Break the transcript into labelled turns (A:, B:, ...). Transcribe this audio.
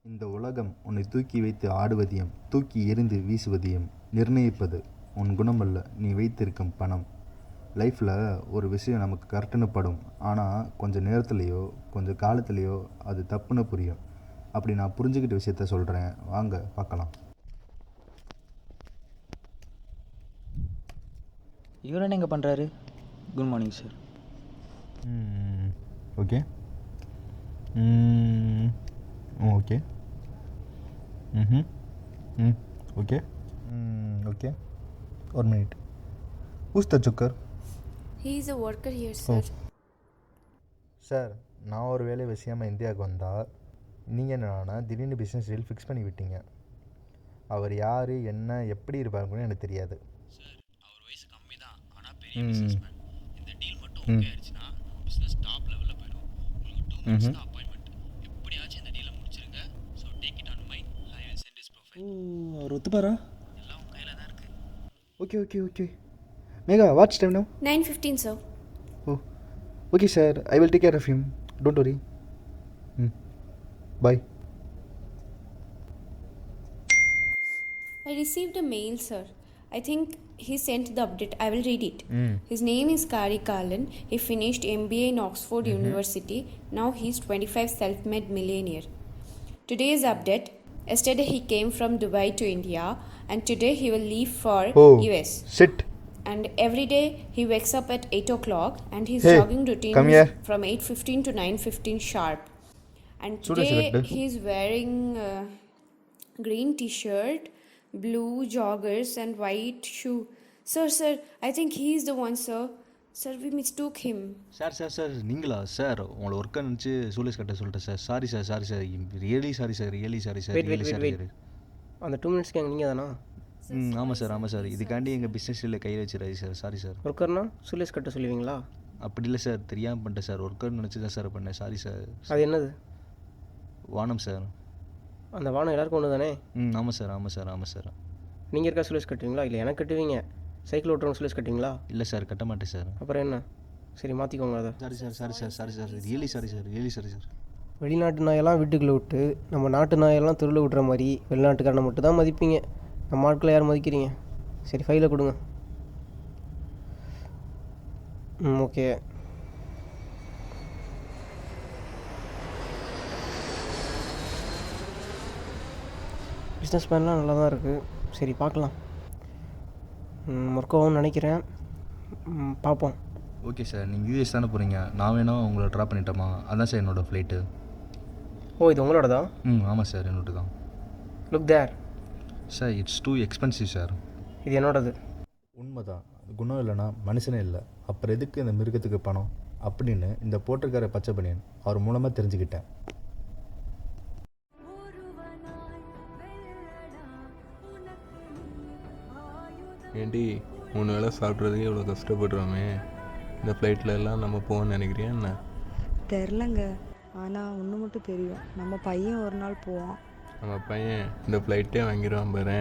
A: இந்த உலகம் உன்னை தூக்கி வைத்து ஆடுவதையும் தூக்கி எறிந்து வீசுவதையும் நிர்ணயிப்பது உன் குணமல்ல, நீ வைத்திருக்கும் பணம். லைஃப்பில் ஒரு விஷயம் நமக்கு கரெக்டுன்னு படும், ஆனால் கொஞ்சம் நேரத்துலையோ கொஞ்சம் காலத்துலேயோ அது தப்புன்னு புரியும். அப்படி நான் புரிஞ்சுக்கிட்ட விஷயத்த சொல்கிறேன், வாங்க பார்க்கலாம்.
B: இவர் என்ன எங்கே பண்ணுறாரு? Good morning sir.
A: Okay okay okay okay 1 minute. Who's the joker?
C: He is a worker here, sir.
A: Sir, நான் ஒரு வேலை விஷயமாக இந்தியாவுக்கு வந்தால் நீங்கள் என்னன்னா திடீர்னு பிஸ்னஸ் டீல் ஃபிக்ஸ் பண்ணி விட்டீங்க. அவர் யார், என்ன, எப்படி இருப்பாருன்னு எனக்கு தெரியாது.
D: சார், அவர் வயசு கம்மி தான், ஆனால் பெரிய பிஸ்னஸ்மேன். இந்த டீல் மட்டும் ஓகே ஆயிடுச்சுன்னா பிஸ்னஸ் டாப் லெவலில் போயிடும். உங்களுக்கு 2 months தான் அப்பாயின்மெண்ட். எப்படியாச்சும் இந்த டீலை முடிச்சிருங்க. So take it on mind. I will send this profile.
B: அவர் ஒத்துப்பாரா?
D: எல்லாம் உங்கள் கையில் தான் இருக்குது.
A: Okay okay okay Megha, what's time now?
C: 9:15, sir.
A: Oh, okay sir, I will take care of him. Don't worry. Bye.
C: I received a mail, sir. I think he sent the update. I will read it. His name is Kari Kalan. He finished MBA in Oxford University. Now he's 25, self-made millionaire. Today's update. Yesterday he came from Dubai to India, and today he will leave for US.
A: Sit.
C: And every day he wakes up at 8 o'clock, and his
A: Hey,
C: jogging routine
A: come
C: is
A: here.
C: from 8:15 to 9:15 sharp. And
A: Suresh,
C: today
A: what the-
C: he's wearing green t-shirt, blue joggers, and white shoe. Sir, I think he's the one, sir. Sir, we mistook him.
A: Sir நீங்களா sir? உங்களை ஒர்க்காக நினச்சி சூலேஷ் கட்ட சொல்லிட்டேன் sir. Sorry sir really sorry sir.
E: Wait. அந்த 2 minutes கேங்க நீங்கள் தானா?
A: ஆமாம் சார் இதுக்காண்டி எங்கள் பிஸ்னஸில் கை வச்சிடாது சார். Sorry sir.
E: ஒர்க்கர்னா சுலேஷ் கட்ட சொல்லுவீங்களா?
A: அப்படி இல்லை சார், தெரியாமல் பண்ணிட்டேன் சார். ஒர்க்கர் நினச்சி தான் சார் பண்ணேன். Sorry sir.
E: அது என்னது?
A: வானம் சார்.
E: அந்த வானம் எல்லாருக்கும் ஒன்று தானே?
A: ஆமாம் சார்.
E: நீங்கள் இருக்கா சுலேஷ் கட்டுவீங்களா? இல்லை எனக்கு கட்டுவீங்க. சைக்கிள் ஓட்டுறவங்க சுலேஷ் கட்டுவீங்களா?
A: இல்லை சார், கட்ட மாட்டேன் சார்.
E: அப்புறம் என்ன? சரி, மாற்றிக்கோங்க அதை.
A: Sorry sir really sorry sir.
E: வெளிநாட்டு நாயெல்லாம் வீட்டுக்குள்ளே விட்டு நம்ம நாட்டு நாயெல்லாம் தெருவில் விட்டுற மாதிரி வெளிநாட்டுக்காரனை மட்டும் தான் மதிப்பீங்க. நம்ம ஆட்களை யார் மதிக்கிறீங்க? சரி, ஃபைலை கொடுங்க. ஓகே. பிஸ்னஸ் பிளான்லாம் நல்லா தான் இருக்குது. சரி, பார்க்கலாம். ஒர்க் ஆகும்னு நினைக்கிறேன். பார்ப்போம்.
A: ஓகே சார், நீங்கள் யூஎஸ் தானே போகிறீங்க? நான் வேணா உங்களை ட்ராப் பண்ணிட்டோமா? அதான் சார் என்னோடய ஃப்ளைட்டு.
E: ஓ, இது உங்களோட தான்?
A: ஆமாம் சார், என்னோட தான்.
E: Look there.
A: Sir, it's too expensive sir.
E: இது என்னோடது.
A: உண்மைதான், குணம் இல்லைனா மனுஷனே இல்லை, அப்புறம் எதுக்கு இந்த மிருகத்துக்கு பணம் அப்படின்னு இந்த போட்டிருக்கார பச்சை பனியன் அவர் மூலமாக தெரிஞ்சுக்கிட்டேன்.
F: ஏண்டி 3 வேளை சாப்பிட்றதுக்கே இவ்வளோ கஷ்டப்படுறோமே, இந்த ஃப்ளைட்டில் எல்லாம் நம்ம போகணும்னு நினைக்கிறியா என்ன?
G: தெரிலங்க, ஆனால் ஒன்று மட்டும் தெரியும், நம்ம பையன் ஒரு நாள் போவான்.
F: நம்ம பையன் இந்த ஃப்ளைட்டே வாங்கிடுவான் பாரு.